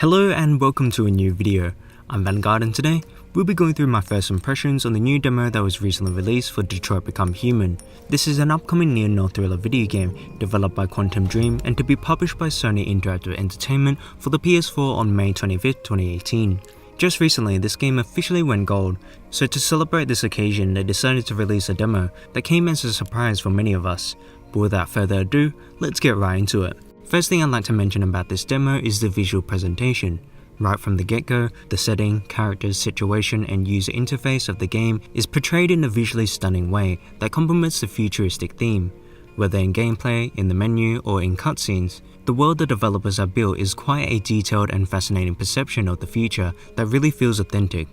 Hello and welcome to a new video. I'm Vanguard and today, we'll be going through my first impressions on the new demo that was recently released for Detroit Become Human. This is an upcoming neo-noir thriller video game developed by Quantic Dream and to be published by Sony Interactive Entertainment for the PS4 on May 25th, 2018. Just recently, this game officially went gold, so to celebrate this occasion they decided to release a demo that came as a surprise for many of us. But without further ado, let's get right into it. First thing I'd like to mention about this demo is the visual presentation. Right from the get-go, the setting, characters, situation and user interface of the game is portrayed in a visually stunning way that complements the futuristic theme. Whether in gameplay, in the menu or in cutscenes, the world the developers have built is quite a detailed and fascinating perception of the future that really feels authentic.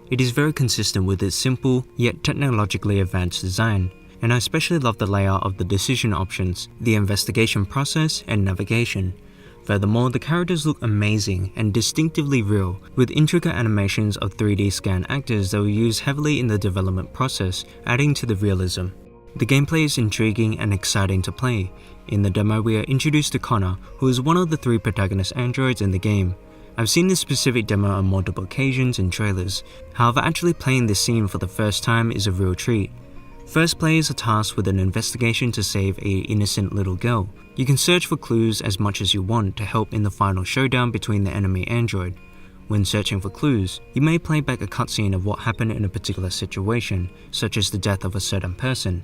It is very consistent with its simple yet technologically advanced design, and I especially love the layout of the decision options, the investigation process and navigation. Furthermore, the characters look amazing and distinctively real, with intricate animations of 3D scan actors that were used heavily in the development process, adding to the realism. The gameplay is intriguing and exciting to play. In the demo we are introduced to Connor, who is one of the 3 protagonist androids in the game. I've seen this specific demo on multiple occasions in trailers, however actually playing this scene for the first time is a real treat. First, players are tasked with an investigation to save an innocent little girl. You can search for clues as much as you want to help in the final showdown between the enemy android. When searching for clues, you may play back a cutscene of what happened in a particular situation, such as the death of a certain person.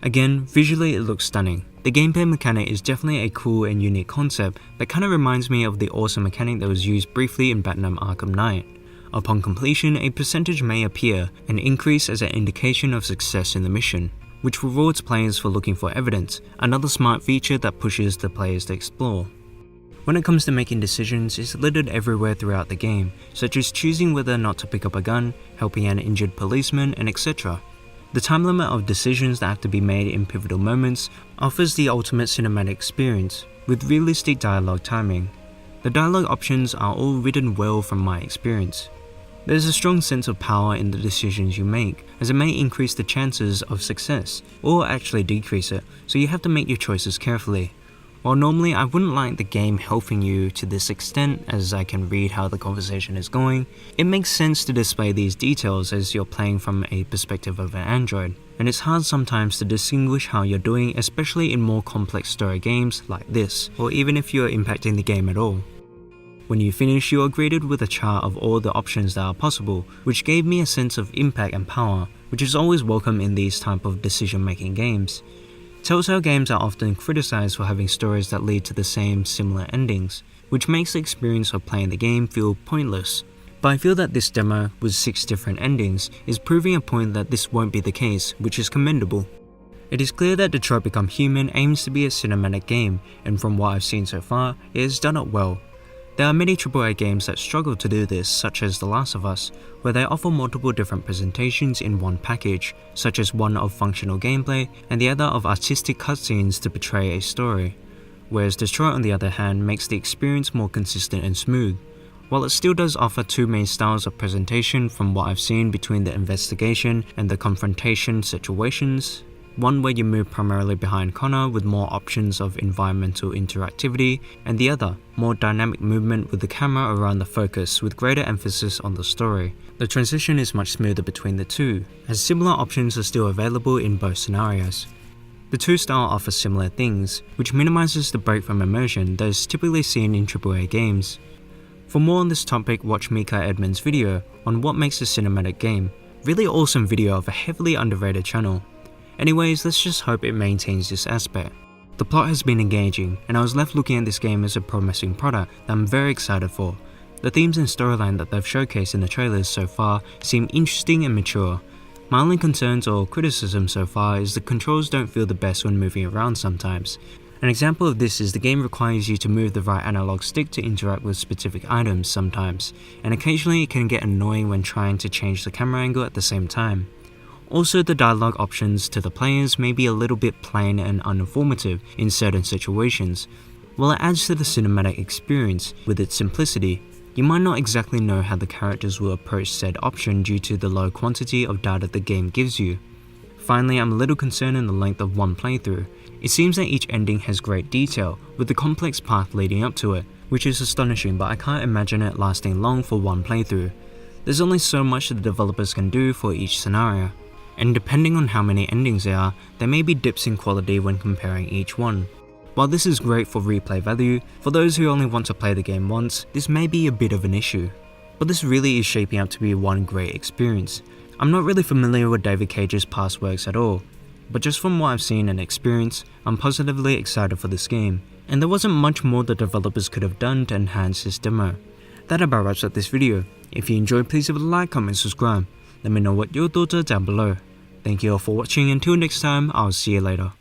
Again, visually it looks stunning. The gameplay mechanic is definitely a cool and unique concept that kinda reminds me of the awesome mechanic that was used briefly in Batman Arkham Knight. Upon completion, a percentage may appear and increase as an indication of success in the mission, which rewards players for looking for evidence, another smart feature that pushes the players to explore. When it comes to making decisions, it's littered everywhere throughout the game, such as choosing whether or not to pick up a gun, helping an injured policeman, and etc. The time limit of decisions that have to be made in pivotal moments offers the ultimate cinematic experience, with realistic dialogue timing. The dialogue options are all written well from my experience. There's a strong sense of power in the decisions you make, as it may increase the chances of success, or actually decrease it, so you have to make your choices carefully. While normally I wouldn't like the game helping you to this extent as I can read how the conversation is going, it makes sense to display these details as you're playing from a perspective of an android, and it's hard sometimes to distinguish how you're doing, especially in more complex story games like this, or even if you're impacting the game at all. When you finish, you are greeted with a chart of all the options that are possible, which gave me a sense of impact and power, which is always welcome in these type of decision-making games. Telltale games are often criticized for having stories that lead to the same similar endings, which makes the experience of playing the game feel pointless. But I feel that this demo, with 6 different endings, is proving a point that this won't be the case, which is commendable. It is clear that Detroit Become Human aims to be a cinematic game, and from what I've seen so far, it has done it well. There are many AAA games that struggle to do this, such as The Last of Us, where they offer multiple different presentations in one package, such as one of functional gameplay and the other of artistic cutscenes to portray a story. Whereas Detroit on the other hand makes the experience more consistent and smooth. While it still does offer 2 main styles of presentation from what I've seen between the investigation and the confrontation situations, one where you move primarily behind Connor with more options of environmental interactivity, and the other, more dynamic movement with the camera around the focus with greater emphasis on the story. The transition is much smoother between the two, as similar options are still available in both scenarios. The 2 styles offer similar things, which minimizes the break from immersion that is typically seen in AAA games. For more on this topic, watch Mika Edmonds' video on what makes a cinematic game. Really awesome video of a heavily underrated channel. Anyways, let's just hope it maintains this aspect. The plot has been engaging, and I was left looking at this game as a promising product that I'm very excited for. The themes and storyline that they've showcased in the trailers so far seem interesting and mature. My only concerns or criticism so far is the controls don't feel the best when moving around sometimes. An example of this is the game requires you to move the right analog stick to interact with specific items sometimes, and occasionally it can get annoying when trying to change the camera angle at the same time. Also, the dialogue options to the players may be a little bit plain and uninformative in certain situations. While it adds to the cinematic experience with its simplicity, you might not exactly know how the characters will approach said option due to the low quantity of data the game gives you. Finally, I'm a little concerned in the length of one playthrough. It seems that each ending has great detail, with the complex path leading up to it, which is astonishing, but I can't imagine it lasting long for one playthrough. There's only so much the developers can do for each scenario, and depending on how many endings there are, there may be dips in quality when comparing each one. While this is great for replay value, for those who only want to play the game once, this may be a bit of an issue. But this really is shaping up to be one great experience. I'm not really familiar with David Cage's past works at all, but just from what I've seen and experienced, I'm positively excited for this game, and there wasn't much more the developers could have done to enhance this demo. That about wraps up this video. If you enjoyed, please leave a like, comment, subscribe. Let me know what your thoughts are down below. Thank you all for watching. Until next time, I'll see you later.